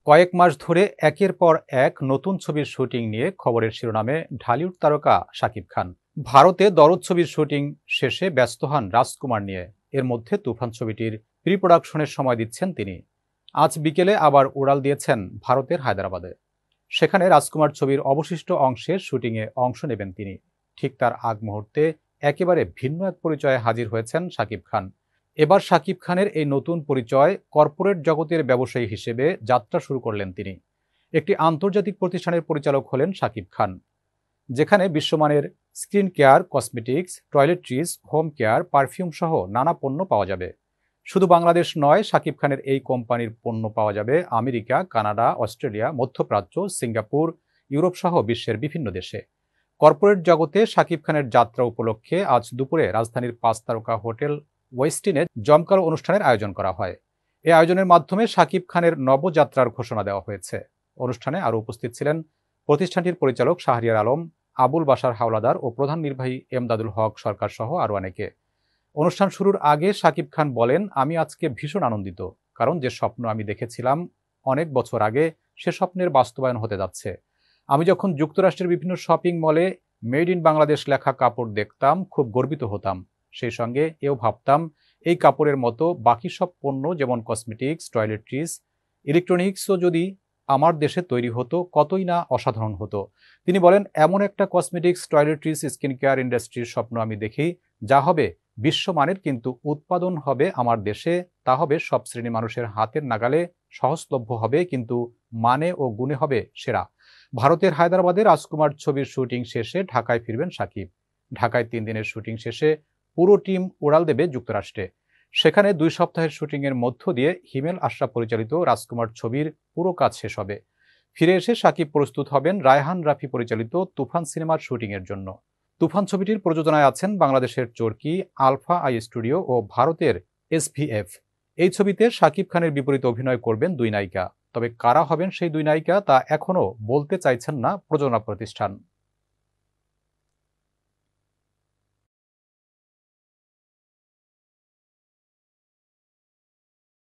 কয়েক মাস ধরে একের পর এক নতুন ছবির শুটিং নিয়ে খবরের শিরোনামে ঢালিউড তারকা শাকিব খান। ভারতে দরদ ছবির শুটিং শেষে ব্যস্ত হন রাজকুমার নিয়ে। এর মধ্যে তুফান ছবিটির প্রি প্রোডাকশনের সময় দিচ্ছেন তিনি। আজ বিকেলে আবার উড়াল দিয়েছেন ভারতের হায়দ্রাবাদে। সেখানে রাজকুমার ছবির অবশিষ্ট অংশের শুটিংয়ে অংশ নেবেন তিনি। ঠিক তার আগ মুহূর্তে একেবারে ভিন্ন এক পরিচয়ে হাজির হয়েছেন শাকিব খান। এবার শাকিব খানের এই নতুন পরিচয় কর্পোরেট জগতের ব্যবসায়ী হিসেবে যাত্রা শুরু করলেন তিনি। একটি আন্তর্জাতিক প্রতিষ্ঠানের পরিচালক হলেন শাকিব খান, যেখানে বিশ্বমানের skin care, cosmetics, toiletries, home care, perfume সহ নানা পণ্য পাওয়া যাবে। শুধু বাংলাদেশ নয়, শাকিব খানের এই কোম্পানির পণ্য পাওয়া যাবে আমেরিকা, কানাডা, অস্ট্রেলিয়া, মধ্যপ্রাচ্য, সিঙ্গাপুর, ইউরোপ সহ বিশ্বের বিভিন্ন দেশে। কর্পোরেট জগতে শাকিব খানের যাত্রা উপলক্ষে আজ দুপুরে রাজধানীর ৫ তারকা হোটেল ওয়েস্টিনে জমকালো অনুষ্ঠানের আয়োজন করা হয়। এই আয়োজনের মাধ্যমে শাকিব খানের নবযাত্রার ঘোষণা দেওয়া হয়েছে। অনুষ্ঠানে আরও উপস্থিত ছিলেন প্রতিষ্ঠানটির পরিচালক শাহরিয়ার আলম, আবুল বাশার হাওলাদার ও প্রধান নির্বাহী এমদাদুল হক সরকার সহ আরও অনেকে। অনুষ্ঠান শুরুর আগে শাকিব খান বলেন, আমি আজকে ভীষণ আনন্দিত, কারণ যে স্বপ্ন আমি দেখেছিলাম অনেক বছর আগে, সে স্বপ্নের বাস্তবায়ন হতে যাচ্ছে। আমি যখন যুক্তরাষ্ট্রের বিভিন্ন শপিং মলে মেড ইন বাংলাদেশ লেখা কাপড় দেখতাম, খুব গর্বিত হতাম। সেই সঙ্গে এও ভাবতাম, এই কাপড়ের মতো বাকি সব পণ্য যেমন কসমেটিক্স, টয়লেট্রিজ, ইলেকট্রনিক্সও যদি আমার দেশে তৈরি হতো, কতই না অসাধারণ হতো। তিনি বলেন, এমন একটা কসমেটিক্স, টয়লেট্রিজ, স্কিন কেয়ার ইন্ডাস্ট্রির স্বপ্ন আমি দেখি, যা হবে বিশ্বমানের, কিন্তু উৎপাদন হবে আমার দেশে। তা হবে সব শ্রেণী মানুষের হাতের নাগালে, সহজলভ্য হবে, কিন্তু মানে ও গুণে হবে সেরা। ভারতের হায়দ্রাবাদে রাজকুমার ছবির শুটিং শেষে ঢাকায় ফিরবেন শাকিব। ঢাকায় ৩ দিনের শুটিং শেষে পুরো টিম উড়াল দেবে যুক্তরাষ্ট্রে। সেখানে ২ সপ্তাহের শুটিংয়ের মধ্য দিয়ে হিমেল আশরাফ পরিচালিত রাজকুমার ছবির পুরো কাজ শেষ হবে। ফিরে এসে শাকিব প্রস্তুত হবেন রায়হান রাফি পরিচালিত তুফান সিনেমার শুটিংয়ের জন্য। তুফান ছবিটির প্রযোজনায় আছেন বাংলাদেশের চরকি, আলফা আই স্টুডিও ও ভারতের এসভিএফ। এই ছবিতে শাকিব খানের বিপরীতে অভিনয় করবেন ২ নায়িকা। তবে কারা হবেন সেই ২ নায়িকা তা এখনও বলতে চাইছেন না প্রযোজনা প্রতিষ্ঠান।